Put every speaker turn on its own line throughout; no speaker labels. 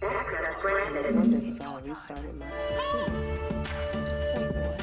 Access
I
granted.
wonder if I restarted my computer. Wait, what?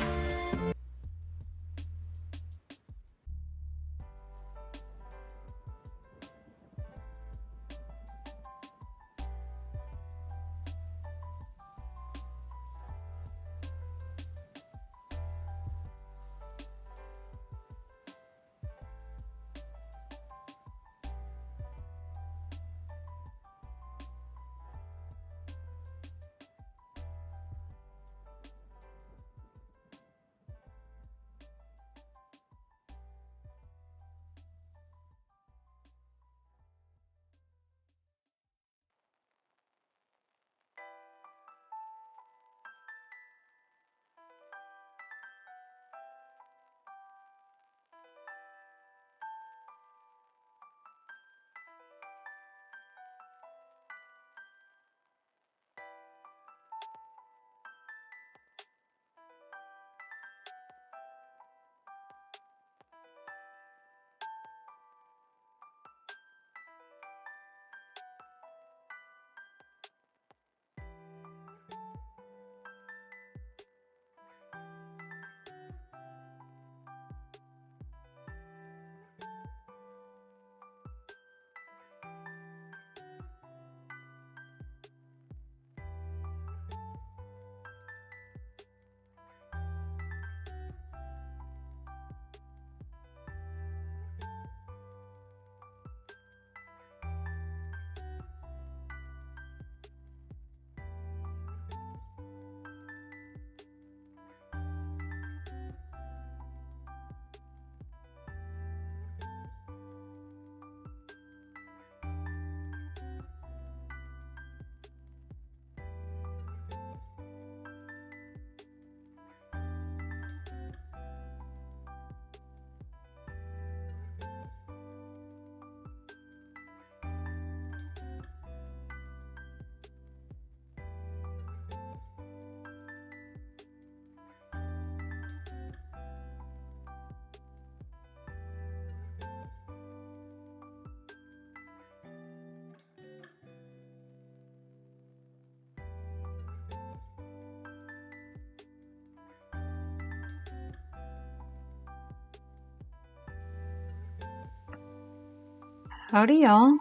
Howdy, y'all.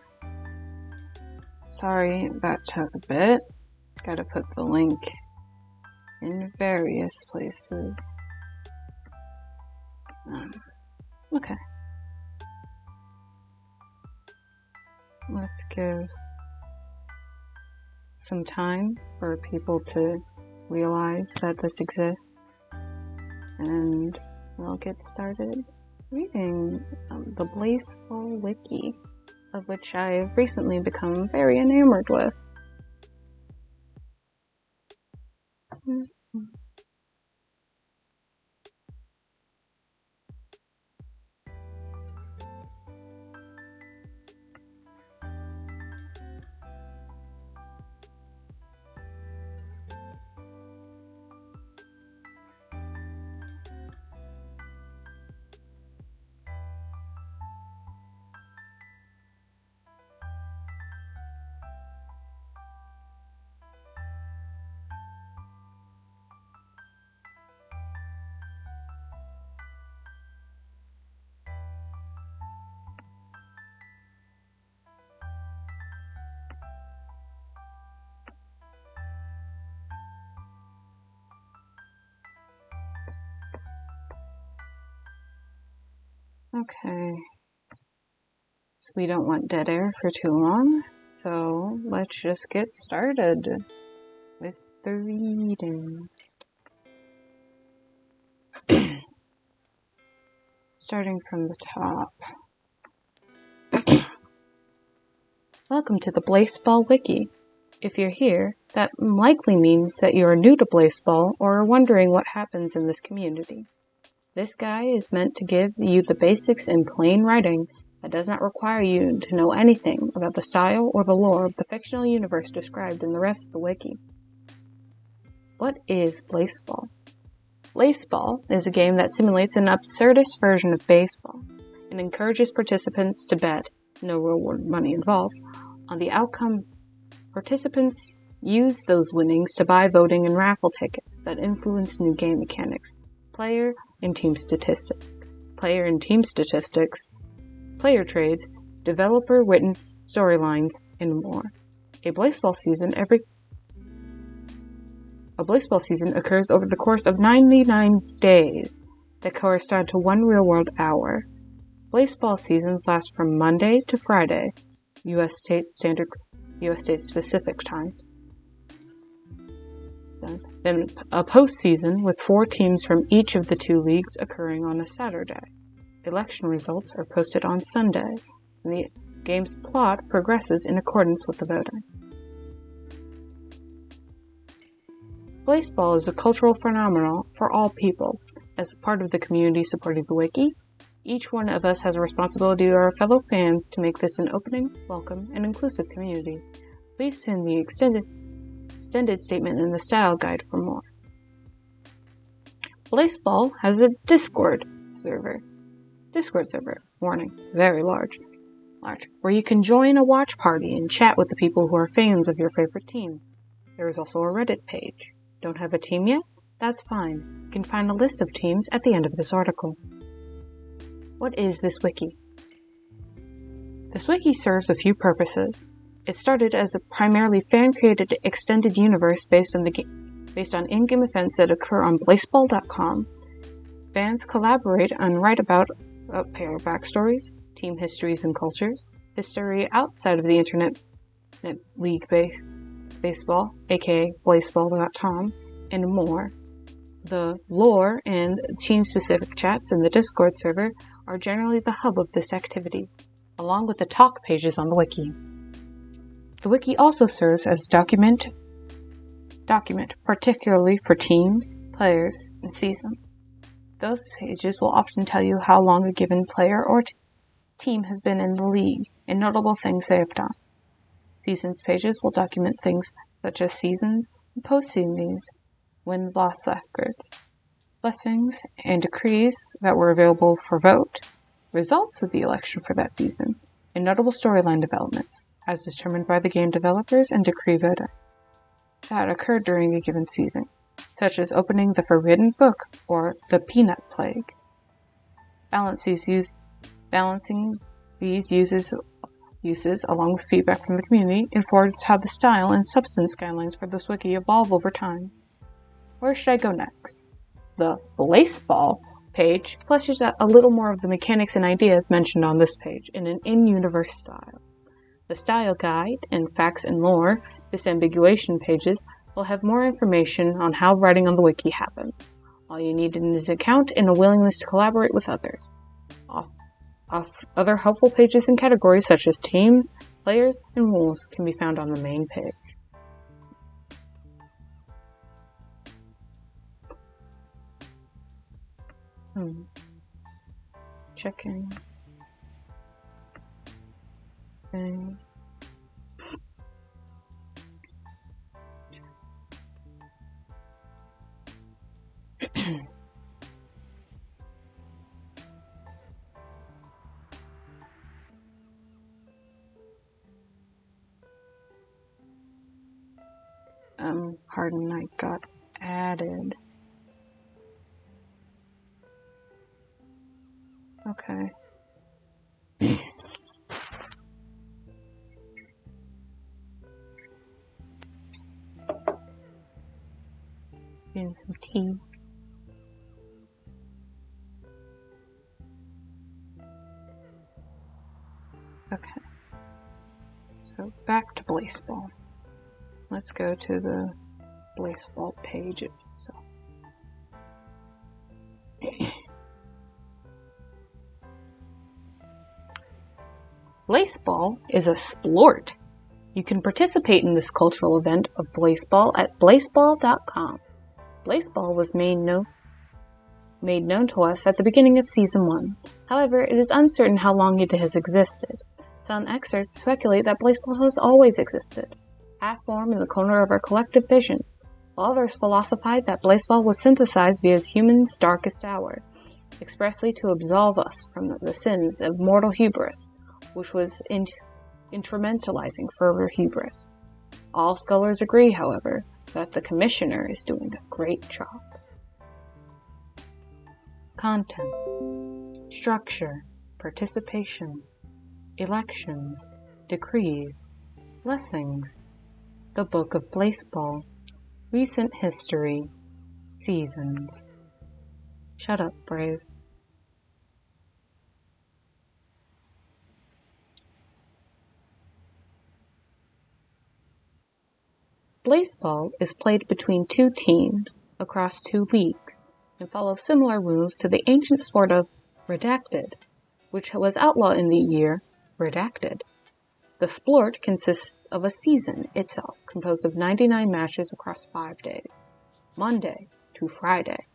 Sorry that took a bit. Gotta put the link in various places. Okay. Let's give some time for people to realize that this exists, and we'll get started reading the BlaseBall Wiki, of which I've recently become very enamored with. Okay, so we don't want dead air for too long, so let's just get started with the reading. Starting from the top. Welcome to the BlaseBall Wiki. If you're here, that likely means that you are new to BlaseBall or are wondering what happens in this community. This guide is meant to give you the basics in plain writing that does not require you to know anything about the style or the lore of the fictional universe described in the rest of the wiki. What is BlaseBall? BlaseBall is a game that simulates an absurdist version of baseball and encourages participants to bet, no reward money involved, on the outcome. Participants use those winnings to buy voting and raffle tickets that influence new game mechanics, player and team statistics, player trades, developer-written storylines, and more. A BlaseBall season occurs over the course of 99 days that correspond to 1 real-world hour. BlaseBall seasons last from Monday to Friday, U.S. State specific time. Then a postseason with 4 teams from each of the 2 leagues occurring on a Saturday. Election results are posted on Sunday, and the game's plot progresses in accordance with the voting. BlaseBall is a cultural phenomenon for all people. As part of the community supporting the Wiki, each one of us has a responsibility to our fellow fans to make this an opening, welcome, and inclusive community. Please send the extended statement in the style guide for more. BlaseBall has a Discord server, warning, very large, where you can join a watch party and chat with the people who are fans of your favorite team. There is also a Reddit page. Don't have a team yet? That's fine. You can find a list of teams at the end of this article. What is this wiki? This wiki serves a few purposes. It started as a primarily fan-created extended universe based on in-game events that occur on BlaseBall.com. Fans collaborate and write about player backstories, team histories and cultures, history outside of the internet league baseball, aka BlaseBall.com, and more. The lore and team-specific chats in the Discord server are generally the hub of this activity, along with the talk pages on the wiki. The wiki also serves as document, particularly for teams, players, and seasons. Those pages will often tell you how long a given player or team has been in the league and notable things they have done. Seasons pages will document things such as seasons and post-seasons, wins-loss records, blessings and decrees that were available for vote, results of the election for that season, and notable storyline developments, as determined by the game developers and decree voting, that occurred during a given season, such as opening the Forbidden Book or the Peanut Plague. Balancing these uses along with feedback from the community informs how the style and substance guidelines for this wiki evolve over time. Where should I go next? The BlaseBall page fleshes out a little more of the mechanics and ideas mentioned on this page in an in-universe style. The style guide and facts and lore disambiguation pages will have more information on how writing on the wiki happens. All you need is an account and a willingness to collaborate with others. Other helpful pages and categories such as teams, players, and rules can be found on the main page. Checking. Okay. Harden Knight got added. Okay. Getting some tea. Okay. So back to BlaseBall. Let's go to the BlaseBall page itself. BlaseBall is a splort. You can participate in this cultural event of BlaseBall at BlaseBall.com. BlaseBall was made known to us at the beginning of Season 1. However, it is uncertain how long it has existed. Some excerpts speculate that BlaseBall has always existed, half-formed in the corner of our collective vision, while others philosophize that BlaseBall was synthesized via humans' darkest hour, expressly to absolve us from the sins of mortal hubris, which was instrumentalizing further hubris. All scholars agree, however, that the commissioner is doing a great job. Content, structure, participation, elections, decrees, blessings, the Book of BlaseBall, recent history, seasons. Shut up, Brave. BlaseBall is played between two teams across two leagues and follows similar rules to the ancient sport of Redacted, which was outlawed in the year Redacted. The sport consists of a season itself composed of 99 matches across 5 days, Monday to Friday.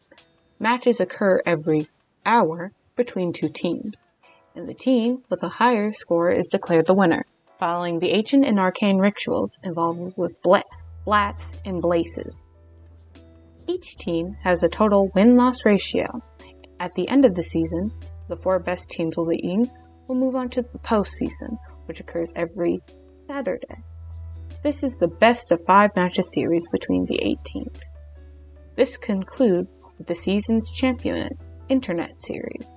Matches occur every hour between two teams, and the team with a higher score is declared the winner, following the ancient and arcane rituals involved with blats and blases. Each team has a total win-loss ratio. At the end of the season, the 4 best teams of the league will move on to the postseason, which occurs every Saturday. This is the best of 5 matches series between the 8 teams. This concludes with the season's champion Internet series,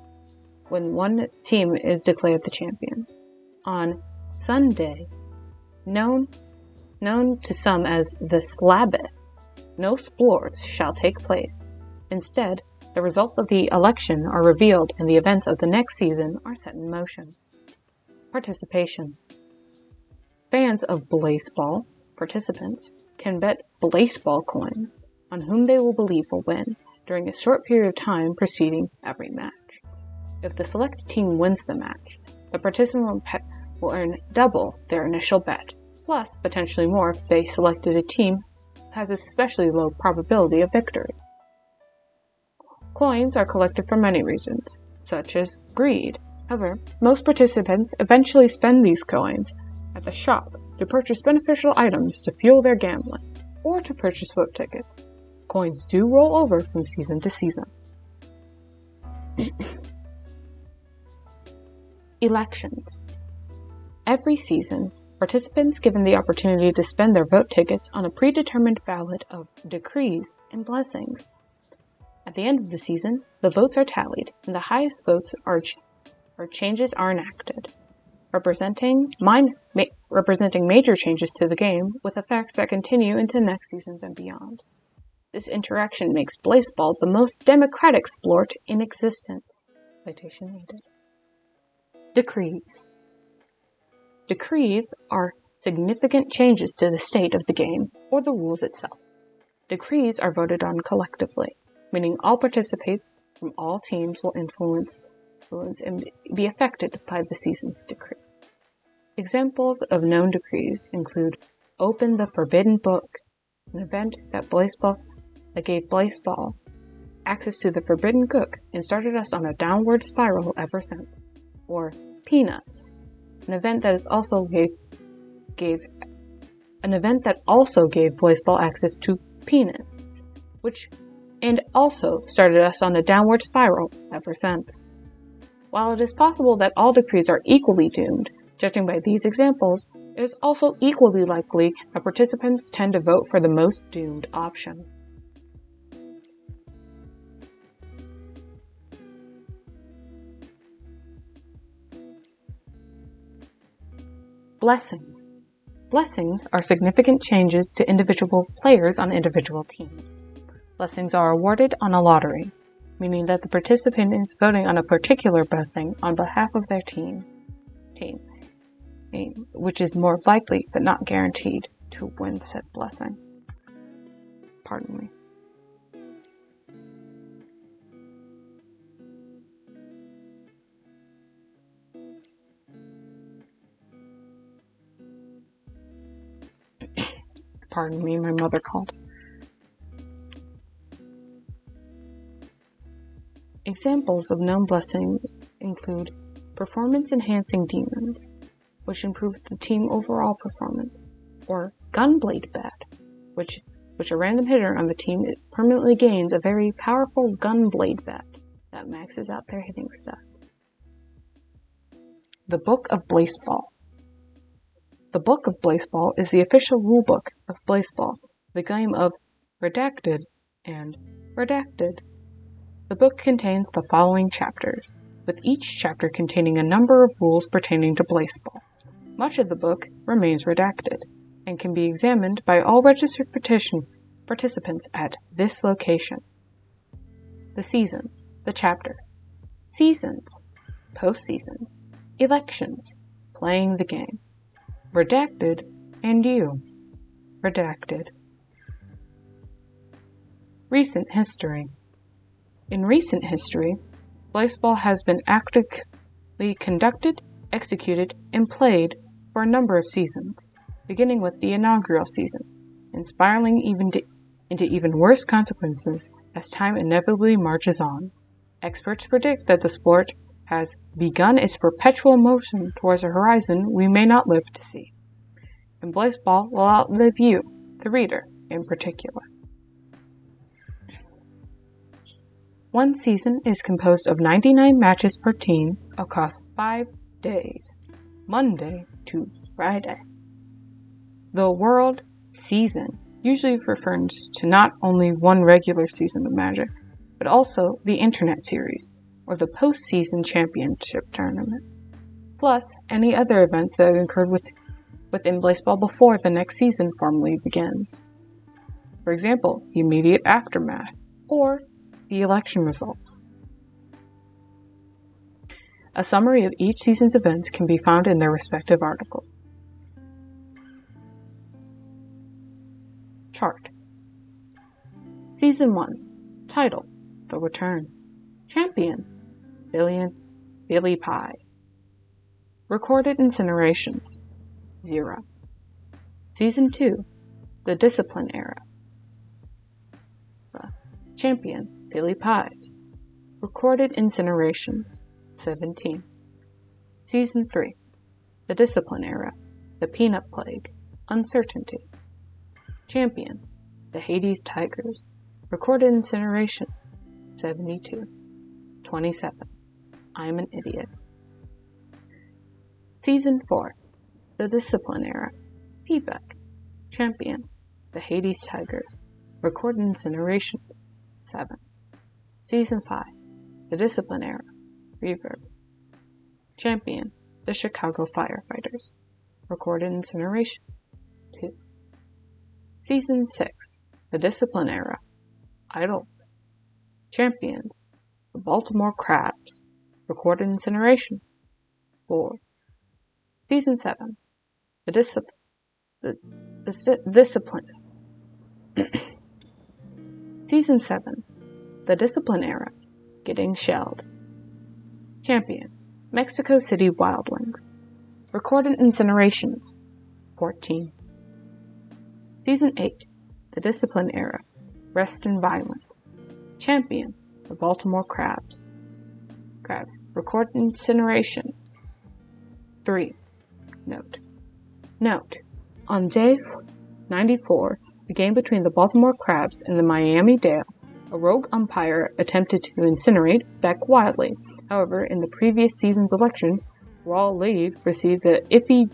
when one team is declared the champion. On Sunday, known to some as the Sabbath, no sports shall take place. Instead, the results of the election are revealed and the events of the next season are set in motion. Participation. Fans of BlaseBall, participants, can bet BlaseBall coins on whom they will believe will win during a short period of time preceding every match. If the selected team wins the match, the participant will earn double their initial bet, plus potentially more if they selected a team that has a especially low probability of victory. Coins are collected for many reasons, such as greed. However, most participants eventually spend these coins at the shop to purchase beneficial items to fuel their gambling, or to purchase vote tickets. Coins do roll over from season to season. Elections. Every season, participants given the opportunity to spend their vote tickets on a predetermined ballot of decrees and blessings. At the end of the season, the votes are tallied, and the highest votes or changes are enacted, representing major changes to the game with effects that continue into next seasons and beyond. This interaction makes BlaseBall the most democratic sport in existence. Citation needed. Decrees. Decrees are significant changes to the state of the game or the rules itself. Decrees are voted on collectively, meaning all participants from all teams will influence and be affected by the season's decree. Examples of known decrees include Open the Forbidden Book, an event that gave BlaseBall access to the Forbidden Book and started us on a downward spiral ever since, or Peanuts, an event that also gave BlaseBall access to Peanuts, and also started us on a downward spiral ever since. While it is possible that all decrees are equally doomed, judging by these examples, it is also equally likely that participants tend to vote for the most doomed option. Blessings. Blessings are significant changes to individual players on individual teams. Blessings are awarded on a lottery, meaning that the participant is voting on a particular blessing on behalf of their team, which is more likely but not guaranteed to win said blessing. Pardon me. Pardon me, my mother called. Examples of known blessings include performance-enhancing demons, which improves the team overall performance, or gunblade bat, which a random hitter on the team permanently gains a very powerful gunblade bat that maxes out their hitting stats. The Book of BlaseBall. The book of BlaseBall is the official rulebook of BlaseBall, the game of Redacted and Redacted. The book contains the following chapters, with each chapter containing a number of rules pertaining to BlaseBall. Much of the book remains redacted, and can be examined by all registered participants at this location. The season, the chapters, seasons, postseasons, elections, playing the game, redacted, and you, redacted. Recent history. In recent history, BlaseBall has been actively conducted, executed, and played for a number of seasons, beginning with the inaugural season, and spiraling into even worse consequences as time inevitably marches on. Experts predict that the sport has begun its perpetual motion towards a horizon we may not live to see, and BlaseBall will outlive you, the reader, in particular. One season is composed of 99 matches per team across 5 days, Monday to Friday. The World Season usually refers to not only one regular season of Magic, but also the Internet Series, or the Postseason Championship Tournament, plus any other events that occurred within BlaseBall before the next season formally begins. For example, the immediate aftermath, or the election results. A summary of each season's events can be found in their respective articles. Chart. Season 1. Title: The Return. Champion: Billy Pies. Recorded incinerations: 0. Season 2. The Discipline Era. Champion: Billy Pies. Recorded incinerations: 17. Season 3. The Discipline Era. The Peanut Plague. Uncertainty. Champion: the Hades Tigers. Recorded incineration: 72. 27. I'm an Idiot. Season 4. The Discipline Era. Feedback. Champion: the Hades Tigers. Recorded incinerations: 7. Season 5. The Discipline Era. Reverb. Champion: the Chicago Firefighters. Recorded incineration: 2. Season 6. The Discipline Era. Idols. Champions: the Baltimore Crabs. Recorded incinerations: 4. Season 7. The Discipline. Season 7. The Discipline Era. Getting Shelled. Champion: Mexico City Wild Wings. Recorded incinerations: 14. Season 8. The Discipline Era. Rest and Violence. Champion: the Baltimore Crabs. Recorded incineration: 3. Note. On day 94, the game between the Baltimore Crabs and the Miami Dale, a rogue umpire attempted to incinerate Beck Wildly. However, in the previous season's elections, Raw Lead received the Iffy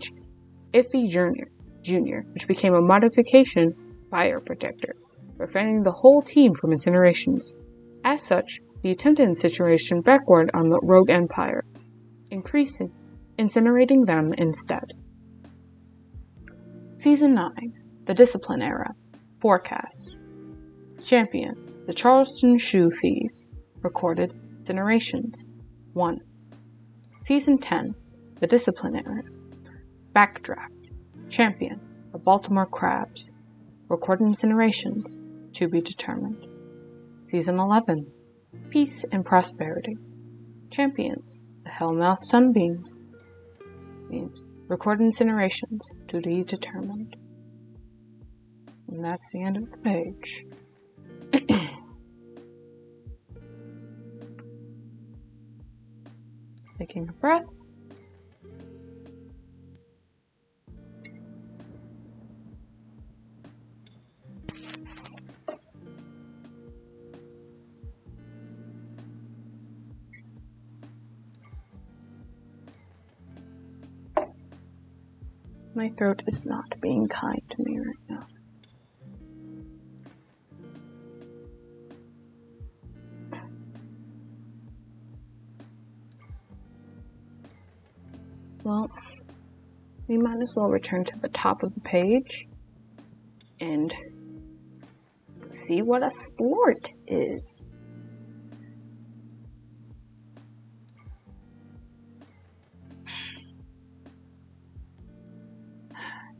Jr., which became a modification fire protector, preventing the whole team from incinerations. As such, the attempted incineration backward on the rogue umpire, incinerating them instead. Season 9. The Discipline Era. Forecast. Champion: the Charleston Shoe Thieves. Recorded incinerations: 1. Season 10. The Discipline Era. Backdraft. Champion: the Baltimore Crabs. Recorded incinerations: to be determined. Season 11. Peace and Prosperity. Champions: the Hellmouth Sunbeams. Recorded incinerations: to be determined. And that's the end of the page. Taking a breath. My throat is not being kind to me right now. Well, we might as well return to the top of the page and see what a sport is.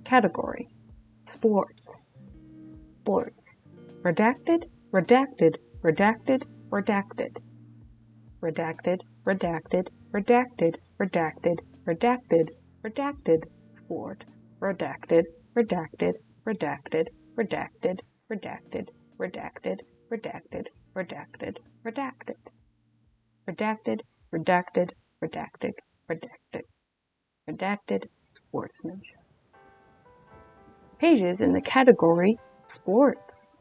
Category: sports. Sports. Redacted, redacted, redacted, redacted. Redacted, redacted, redacted, redacted, redacted, redacted, sport. Redacted, redacted, redacted, redacted, redacted, redacted, redacted, redacted, redacted. Redacted, redacted, redacted, redacted. Redacted, sportsmanship. Pages in the category sports.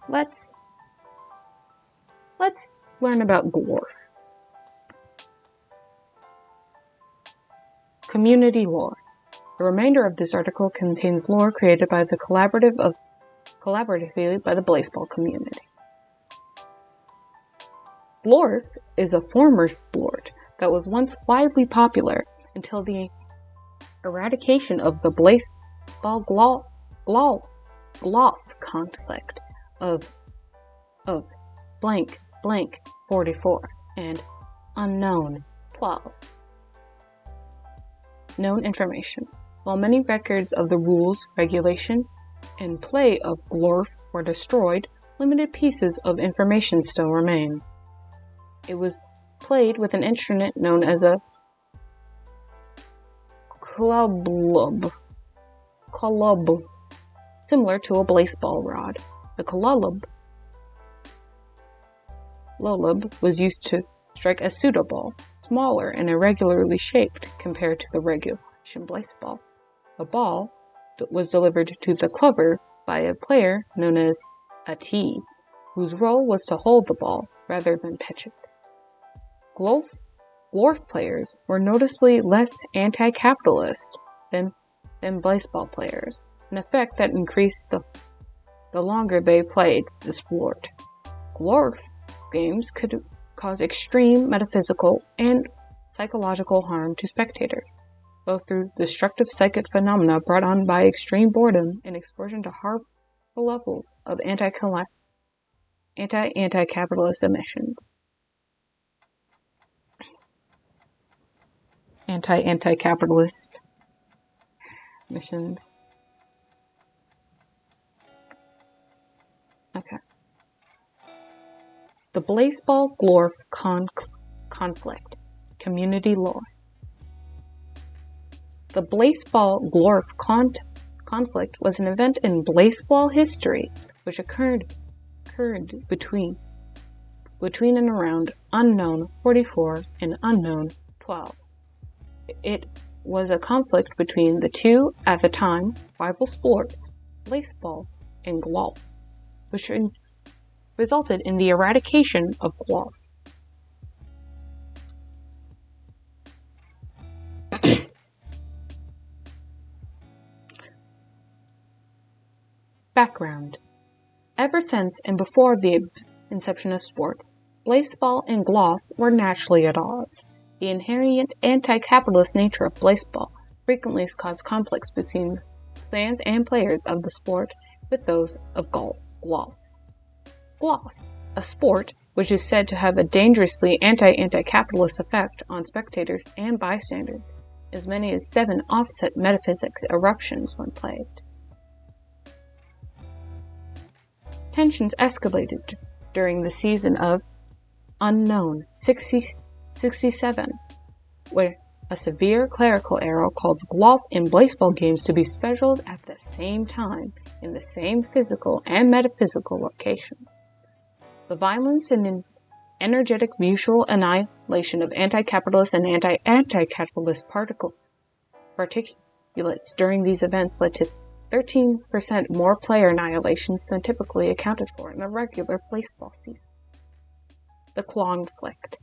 Let's learn about GLORF. Community lore. The remainder of this article contains lore created by the collaboratively by the BlaseBall community. GLORF is a former sport that was once widely popular until the eradication of the BlaseBall GLOF conflict of blank 44 and unknown 12. Known information. While many records of the rules, regulation, and play of GLORF were destroyed, limited pieces of information still remain. It was played with an instrument known as a club, similar to a BlaseBall rod. The club was used to strike a pseudoball, smaller and irregularly shaped compared to the regulation BlaseBall. The ball was delivered to the clubber by a player known as a tee, whose role was to hold the ball rather than pitch it. GLORF players were noticeably less anti-capitalist than BlaseBall players, an effect that increased the longer they played the sport. GLORF games could cause extreme metaphysical and psychological harm to spectators, both through destructive psychic phenomena brought on by extreme boredom and exposure to harmful levels of anti-capitalist emissions. Anti-capitalist missions. Okay. The BlaseBall GLORF conflict. Community lore. The BlaseBall GLORF conflict was an event in BlaseBall history which occurred between and around unknown 44 and unknown 12. It was a conflict between the two, at the time, rival sports, BlaseBall and GLOF, which resulted in the eradication of GLOF. Background. Ever since and before the inception of sports, BlaseBall and GLOF were naturally at odds. The inherent anti-capitalist nature of BlaseBall frequently caused conflicts between fans and players of the sport with those of GLOF. GLOF, a sport which is said to have a dangerously anti-capitalist effect on spectators and bystanders, as many as 7 offset metaphysic eruptions when played. Tensions escalated during the season of Unknown 67, where a severe clerical error caused GLOF and BlaseBall games to be scheduled at the same time in the same physical and metaphysical location. The violence and energetic mutual annihilation of anti-capitalist and anti-capitalist particulates during these events led to 13% more player annihilations than typically accounted for in a regular BlaseBall season. The conflict.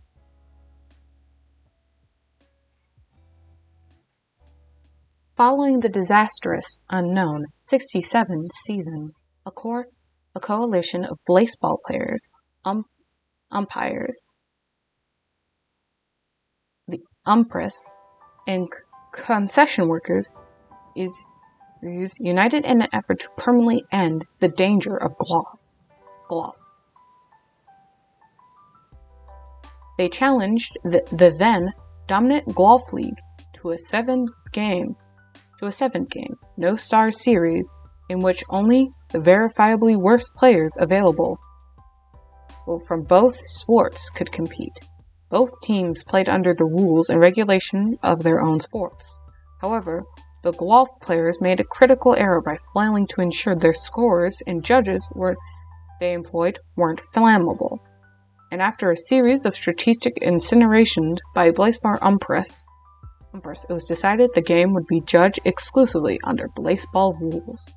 Following the disastrous, unknown 67 season, a coalition of BlaseBall players, umpires, the umpress, and concession workers is united in an effort to permanently end the danger of golf. They challenged the then dominant golf league to a seventh game, no-star series in which only the verifiably worst players available from both sports could compete. Both teams played under the rules and regulations of their own sports. However, the golf players made a critical error by failing to ensure their scorers and judges they employed weren't flammable. And after a series of strategic incinerations by BlaseBall umpress, it was decided the game would be judged exclusively under BlaseBall rules.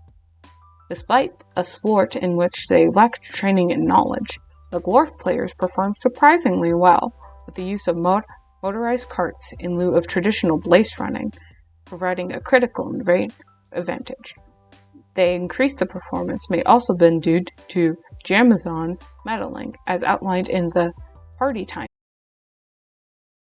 Despite a sport in which they lacked training and knowledge, the golf players performed surprisingly well with the use of motorized carts in lieu of traditional blaze running, providing a critical advantage. They increased the performance may also been due to Jamazon's meddling, as outlined in the party time